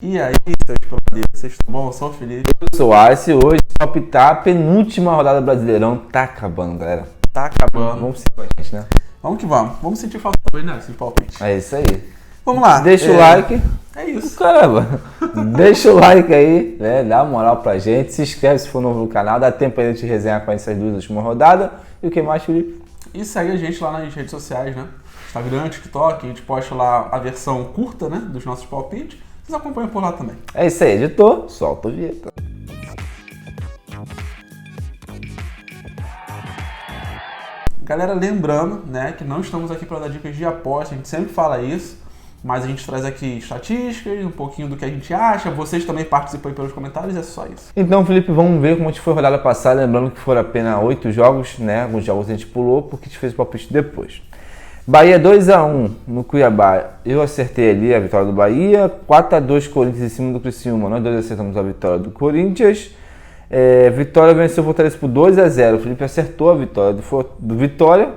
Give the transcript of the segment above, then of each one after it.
E aí, seus brothers, vocês estão bom? Eu sou o Felipe. Eu sou o Arce, hoje palpitar a penúltima rodada do Brasileirão. Tá acabando, galera. Tá acabando. Vamos seguir com a gente, né? Vamos que vamos. Vamos sentir falta também, né? Esse palpite. É isso aí. Vamos lá. Deixa o like. É isso. Caramba. Deixa o like aí, né? Dá uma moral pra gente. Se inscreve se for novo no canal. Dá tempo aí de resenhar com essas duas últimas rodadas. E o que mais, Felipe? E segue a gente lá nas redes sociais, né? Instagram, TikTok. A gente posta lá a versão curta, né? Dos nossos palpites. Vocês acompanham por lá também. É isso aí, editor. Solta o vinheta. Galera, lembrando, né, que não estamos aqui para dar dicas de aposta, a gente sempre fala isso, mas a gente traz aqui estatísticas, um pouquinho do que a gente acha, vocês também participam aí pelos comentários, é só isso. Então, Felipe, vamos ver como a gente foi a rodada passada, lembrando que foram apenas 8 jogos, né? Alguns jogos a gente pulou porque a gente fez o palpite depois. Bahia 2-1 no Cuiabá, eu acertei ali a vitória do Bahia, 4-2 Corinthians em cima do Criciúma, nós dois acertamos a vitória do Corinthians. Vitória venceu o Fortaleza por 2-0, o Felipe acertou a vitória do Vitória.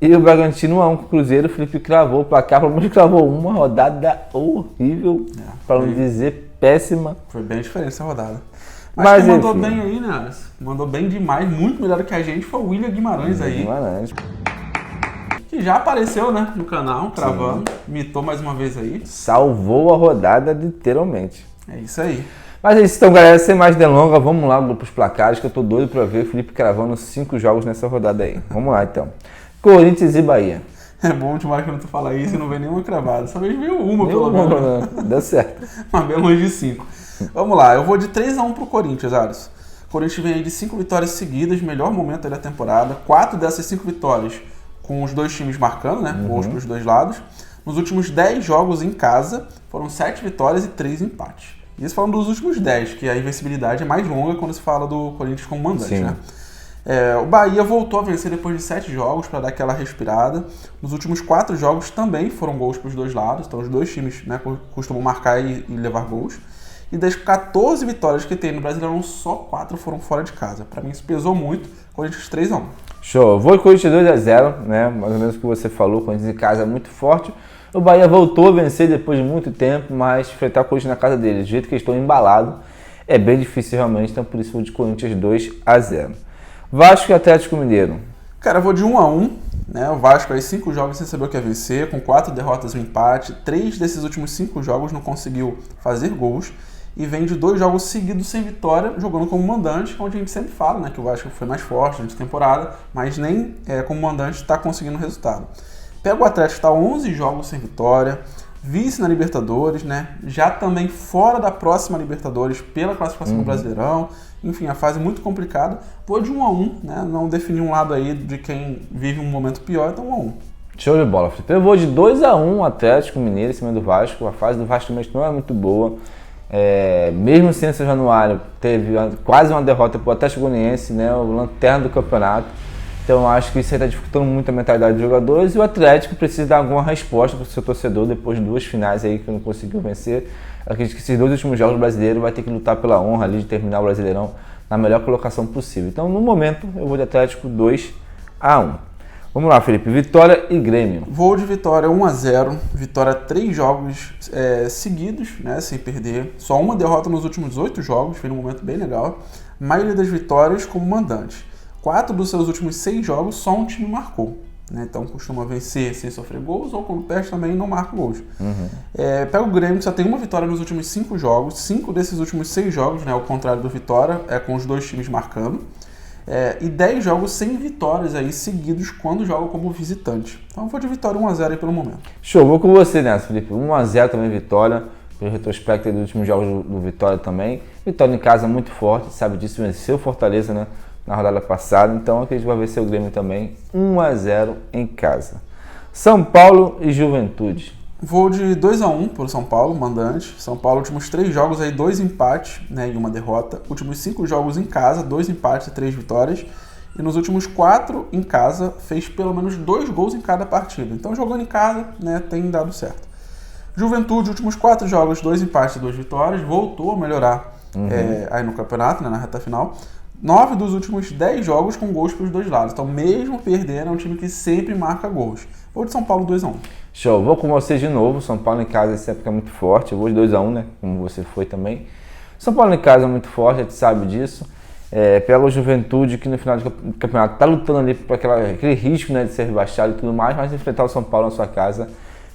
E o Bragantino 1-1 com o Cruzeiro, o Felipe cravou o placar, pelo menos cravou uma rodada horrível, para não dizer péssima. Foi bem diferente essa rodada. Mas quem mandou bem aí, né? Mandou bem demais, muito melhor que a gente, foi o William Guimarães aí. Guimarães. Que já apareceu, né, no canal, cravando, mitou mais uma vez aí. Salvou a rodada, literalmente. É isso aí. Mas é isso, então, galera, sem mais delongas, vamos lá para os placares, que eu tô doido para ver o Felipe cravando 5 jogos nessa rodada aí. Vamos lá, então. Corinthians e Bahia. É bom demais quando tu fala isso e não vê nenhuma cravada. Essa vez veio uma, pelo menos. Né? Deu certo. Mas bem longe de 5. Vamos lá, eu vou de 3-1 pro Corinthians, Alisson. O Corinthians vem aí de 5 vitórias seguidas, melhor momento aí da temporada. 4 dessas 5 vitórias com os dois times marcando, né? Gols pros dois lados. Nos últimos 10 jogos em casa, foram 7 vitórias e 3 empates. Isso falando dos últimos 10, que a invencibilidade é mais longa quando se fala do Corinthians como mandante, né? O Bahia voltou a vencer depois de 7 jogos para dar aquela respirada. Nos últimos 4 jogos também foram gols para os dois lados, então os dois times, né, costumam marcar e levar gols. E das 14 vitórias que tem no Brasileirão, só 4 foram fora de casa. Para mim isso pesou muito, Corinthians 3-1. Show, vou com o Corinthians 2-0, né? Mais ou menos o que você falou, o Corinthians em casa é muito forte. O Bahia voltou a vencer depois de muito tempo, mas enfrentar o Corinthians na casa deles, do jeito que eles estão embalados, é bem difícil realmente, então por isso vou de Corinthians 2-0. Vasco e Atlético Mineiro. Cara, eu vou de 1-1, né? O Vasco aí 5 jogos sem saber o que é vencer, com 4 derrotas e um empate. 3 desses últimos 5 jogos não conseguiu fazer gols. E vem de 2 jogos seguidos sem vitória, jogando como mandante, onde a gente sempre fala, né, que o Vasco foi mais forte durante a temporada, mas nem como mandante está conseguindo resultado. Pega o Atlético, está 11 jogos sem vitória, vice na Libertadores, né? Já também fora da próxima Libertadores pela classificação do Brasileirão. Enfim, a fase muito complicada. Vou de 1-1, né? Não defini um lado aí de quem vive um momento pior, então 1-1. Show de bola, Felipe. Eu vou de 2-1 Atlético Mineiro em cima do Vasco. A fase do Vasco também não é muito boa. Mesmo sem esse Januário, teve quase uma derrota para o Atlético Goianiense, né? O lanterna do campeonato. Então, acho que isso aí está dificultando muito a mentalidade dos jogadores e o Atlético precisa dar alguma resposta para o seu torcedor depois de 2 finais aí que não conseguiu vencer. Acredito que esses 2 últimos jogos brasileiros vai ter que lutar pela honra ali de terminar o Brasileirão na melhor colocação possível. Então, no momento, eu vou de Atlético 2-1. Vamos lá, Felipe. Vitória e Grêmio. Vou de Vitória 1-0. Vitória 3 jogos seguidos, né, sem perder. Só uma derrota nos últimos 8 jogos, foi um momento bem legal. Maioria das vitórias como mandante. 4 dos seus últimos 6 jogos, só um time marcou. Né? Então costuma vencer sem sofrer gols, ou quando perde também não marca gols. Pega o Grêmio, que só tem uma vitória nos últimos 5 jogos. 5 desses últimos 6 jogos, né, ao contrário do Vitória, com os 2 times marcando. E 10 jogos sem vitórias aí seguidos quando joga como visitante. Então eu vou de Vitória 1-0 aí pelo momento. Show, vou com você nessa, Felipe. 1-0 também Vitória. Pelo retrospecto dos últimos jogos do Vitória também. Vitória em casa muito forte, sabe disso, venceu o Fortaleza, né, na rodada passada. Então aqui a gente vai vencer o Grêmio também. 1-0 em casa. São Paulo e Juventude. Vou de 2-1 para o São Paulo, mandante. São Paulo, últimos 3 jogos aí, 2 empates, né, e uma derrota. Últimos 5 jogos em casa, 2 empates e 3 vitórias. E nos últimos 4 em casa, fez pelo menos 2 gols em cada partida. Então jogando em casa, né, tem dado certo. Juventude, últimos 4 jogos, 2 empates e 2 vitórias. Voltou a melhorar aí no campeonato, né, na reta final. 9 dos últimos 10 jogos com gols para os dois lados. Então, mesmo perdendo, é um time que sempre marca gols. Vou de São Paulo 2-1. Show, vou com você de novo. São Paulo em casa essa época é muito forte. Eu vou de 2-1, né? Como você foi também. São Paulo em casa é muito forte, a gente sabe disso. Pela Juventude, que no final do campeonato está lutando ali por aquele risco, né, de ser rebaixado e tudo mais, mas enfrentar o São Paulo na sua casa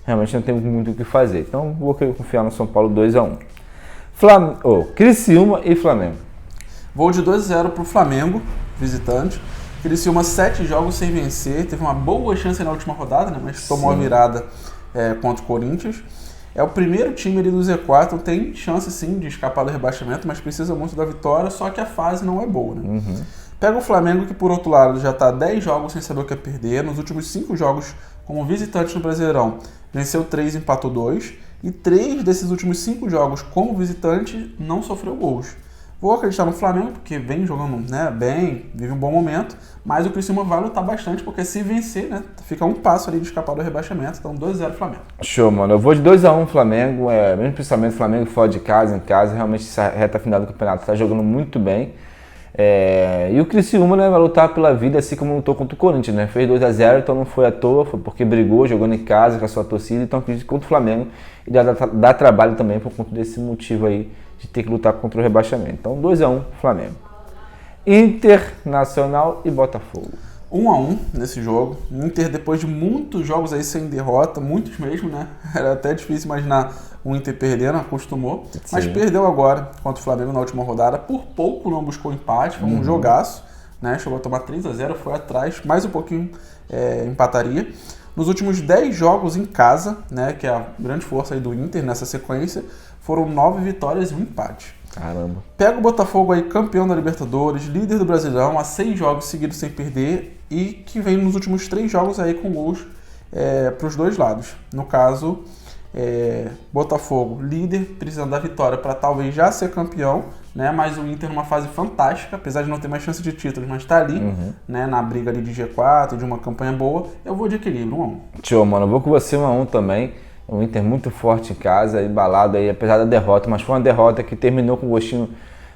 realmente não tem muito o que fazer. Então vou querer confiar no São Paulo 2-1. Criciúma e Flamengo. Vou de 2-0 para o Flamengo, visitante. Criciúma 7 jogos sem vencer, teve uma boa chance na última rodada, né, mas tomou a virada contra o Corinthians. É o primeiro time ali do Z4, então tem chance sim de escapar do rebaixamento, mas precisa muito da vitória, só que a fase não é boa, né? Pega o Flamengo, que por outro lado já está 10 jogos sem saber o que é perder. Nos últimos 5 jogos como visitante no Brasileirão, venceu 3 e empatou 2. E 3 desses últimos 5 jogos como visitante não sofreu gols. Vou acreditar no Flamengo, porque vem jogando, né, bem, vive um bom momento, mas o Criciúma vai lutar bastante, porque se vencer, né, fica um passo ali de escapar do rebaixamento, então 2-0 Flamengo. Show, mano. Eu vou de 2-1 Flamengo, mesmo principalmente Flamengo fora de casa, em casa, realmente essa reta final do campeonato está jogando muito bem. E o Criciúma, né, vai lutar pela vida, assim como lutou contra o Corinthians, né? Fez 2-0, então não foi à toa, foi porque brigou, jogando em casa com a sua torcida, então acredito que contra o Flamengo e dá trabalho também por conta desse motivo aí de ter que lutar contra o rebaixamento. Então 2-1 Flamengo. Internacional e Botafogo. 1-1 nesse jogo. Inter, depois de muitos jogos aí sem derrota, muitos mesmo, né? Era até difícil imaginar o Inter perdendo, acostumou. Sim. Mas perdeu agora contra o Flamengo na última rodada. Por pouco não buscou empate, foi um jogaço, né? Chegou a tomar 3-0, foi atrás, mais um pouquinho empataria. Nos últimos 10 jogos em casa, né, que é a grande força aí do Inter nessa sequência, foram 9 vitórias e um empate. Caramba. Pega o Botafogo aí, campeão da Libertadores, líder do Brasileirão, há 6 jogos seguidos sem perder e que vem nos últimos 3 jogos aí com gols para os dois lados. No caso, Botafogo, líder, precisando da vitória para talvez já ser campeão, né? Mas o Inter numa fase fantástica, apesar de não ter mais chance de títulos, mas está ali, né? Na briga ali de G4, de uma campanha boa. Eu vou de equilíbrio, 1-1. Show, mano. Eu vou com você 1-1 também. O Inter muito forte em casa, embalado aí, apesar da derrota, mas foi uma derrota que terminou com gostinho,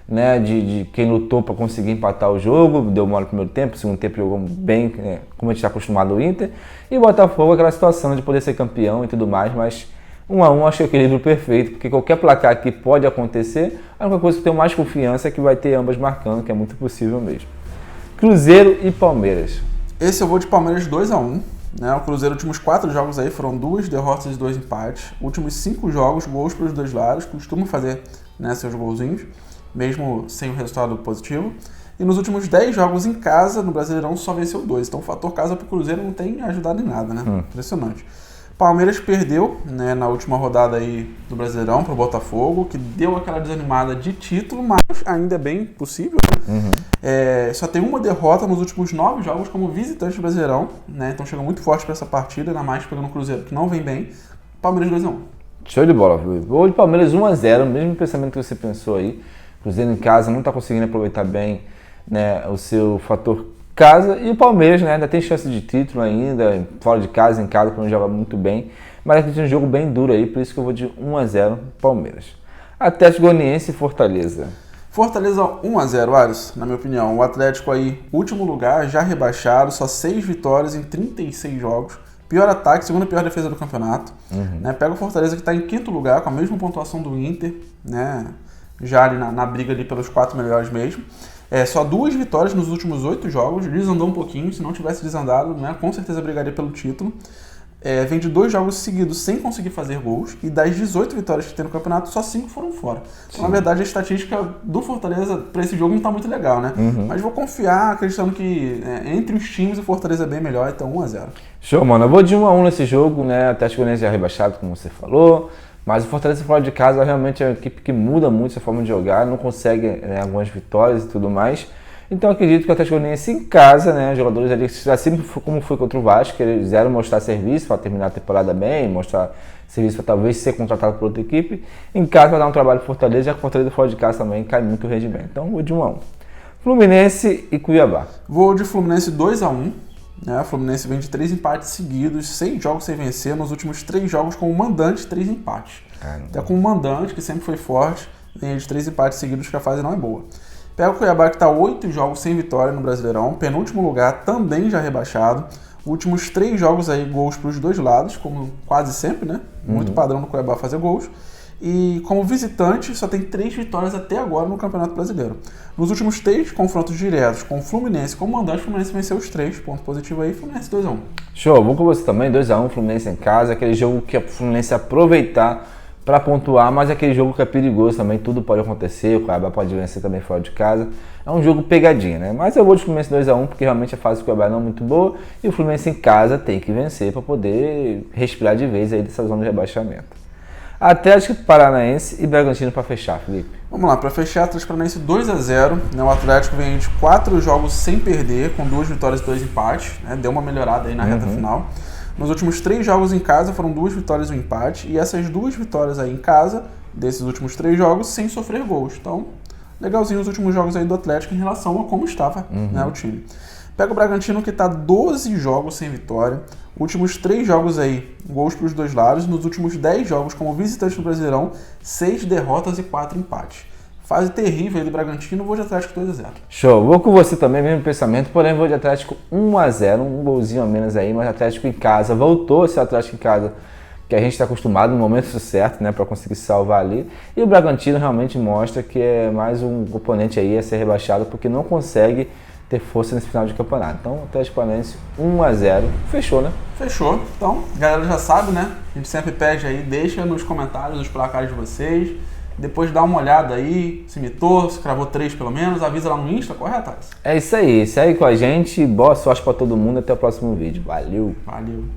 né, de quem lutou para conseguir empatar o jogo, deu mole no primeiro tempo, segundo tempo jogou bem, como a gente está acostumado o Inter, e o Botafogo aquela situação de poder ser campeão e tudo mais, mas 1-1 acho que é o equilíbrio perfeito, porque qualquer placar que pode acontecer, a única coisa que eu tenho mais confiança é que vai ter ambas marcando, que é muito possível mesmo. Cruzeiro e Palmeiras. Esse eu vou de Palmeiras 2-1. Né, o Cruzeiro, últimos 4 jogos aí foram 2 derrotas e 2 empates. Últimos 5 jogos, gols para os dois lados. Costuma fazer, né, seus golzinhos, mesmo sem o resultado positivo. E nos últimos 10 jogos em casa, no Brasileirão, só venceu 2. Então o fator casa para o Cruzeiro não tem ajudado em nada, né? Impressionante. Palmeiras perdeu, né, na última rodada aí do Brasileirão para o Botafogo, que deu aquela desanimada de título, mas ainda é bem possível. Só tem uma derrota nos últimos 9 jogos como visitante do Brasileirão, né? Então chega muito forte para essa partida, ainda mais pegando o Cruzeiro, que não vem bem. Palmeiras 2-1. Show de bola, viu? Vou de Palmeiras 1-0, mesmo pensamento que você pensou aí. Cruzeiro em casa não está conseguindo aproveitar bem, né, o seu fator casa, e o Palmeiras, né, ainda tem chance de título ainda, fora de casa, em casa, quando joga muito bem, mas aqui tem um jogo bem duro aí, por isso que eu vou de 1-0 Palmeiras. Atlético Goianiense e Fortaleza. Fortaleza 1-0, Alisson, na minha opinião. O Atlético aí, último lugar, já rebaixado, só 6 vitórias em 36 jogos. Pior ataque, segunda pior defesa do campeonato. Né? Pega o Fortaleza, que está em 5º lugar, com a mesma pontuação do Inter, né? Já ali na briga ali pelos 4 melhores mesmo. Só 2 vitórias nos últimos 8 jogos, desandou um pouquinho, se não tivesse desandado, né, com certeza brigaria pelo título. Vem de 2 jogos seguidos sem conseguir fazer gols, e das 18 vitórias que tem no campeonato, só 5 foram fora. Então, na verdade, a estatística do Fortaleza para esse jogo não está muito legal, né? Mas vou confiar, acreditando que entre os times o Fortaleza é bem melhor, então 1-0. Show, mano. Eu vou de 1-1 nesse jogo, né? Até Atlético Goianiense já rebaixado, como você falou. Mas o Fortaleza fora de casa realmente é uma equipe que muda muito sua forma de jogar, não consegue, né, algumas vitórias e tudo mais. Então acredito que o Atlético Goianiense em casa, né, os jogadores ali, assim como foi contra o Vasco, que eles quiseram mostrar serviço para terminar a temporada bem, mostrar serviço para talvez ser contratado por outra equipe. Em casa vai dar um trabalho para o Fortaleza, já que o Fortaleza fora de casa também cai muito o rendimento. Então vou de 1-1. Fluminense e Cuiabá. Vou de Fluminense 2-1. O Fluminense vem de 3 empates seguidos, 6 jogos sem vencer, nos últimos 3 jogos com o mandante, 3 empates. Até com o mandante, que sempre foi forte, vem de 3 empates seguidos, que a fase não é boa. Pega o Cuiabá que está 8 jogos sem vitória no Brasileirão, penúltimo lugar, também já rebaixado. Últimos 3 jogos aí, gols para os dois lados, como quase sempre, né? Muito padrão do Cuiabá fazer gols. E como visitante, só tem 3 vitórias até agora no Campeonato Brasileiro. Nos últimos 3 confrontos diretos com o Fluminense como mandante, o Fluminense venceu os 3. Ponto positivo aí, Fluminense 2-1. Show, vou com você também, 2-1, Fluminense em casa, aquele jogo que o Fluminense aproveitar para pontuar, mas aquele jogo que é perigoso também, tudo pode acontecer, o Cuiabá pode vencer também fora de casa. É um jogo pegadinha, né? Mas eu vou de Fluminense 2-1, porque realmente a fase do Cuiabá não é muito boa, e o Fluminense em casa tem que vencer para poder respirar de vez aí dessa zona de rebaixamento. Atlético Paranaense e Bragantino para fechar, Felipe. Vamos lá, para fechar, Atlético Paranaense 2-0. Né? O Atlético vem de 4 jogos sem perder, com 2 vitórias e 2 empates. Né? Deu uma melhorada aí na reta final. Nos últimos 3 jogos em casa foram 2 vitórias e um empate. E essas 2 vitórias aí em casa, desses últimos 3 jogos, sem sofrer gols. Então, legalzinho os últimos jogos aí do Atlético em relação a como estava né, o time. Pega o Bragantino que está 12 jogos sem vitória. Últimos 3 jogos aí, gols para os dois lados. Nos últimos 10 jogos como visitante do Brasileirão, 6 derrotas e 4 empates. Fase terrível aí do Bragantino, vou de Atlético 2-0. Show, vou com você também, mesmo pensamento, porém vou de Atlético 1-0, um golzinho a menos aí, mas Atlético em casa, voltou a ser Atlético em casa, que a gente está acostumado no momento certo, né, para conseguir salvar ali. E o Bragantino realmente mostra que é mais um componente aí a ser rebaixado, porque não consegue ter força nesse final de campeonato. Então, Atlético Paranaense 1-0, fechou, né? Fechou. Então, a galera já sabe, né? A gente sempre pede aí, deixa nos comentários os placares de vocês. Depois dá uma olhada aí, se mitou, se cravou 3 pelo menos, avisa lá no Insta, correto, Thales? É isso aí, segue com a gente, boa sorte para todo mundo, até o próximo vídeo. Valeu! Valeu!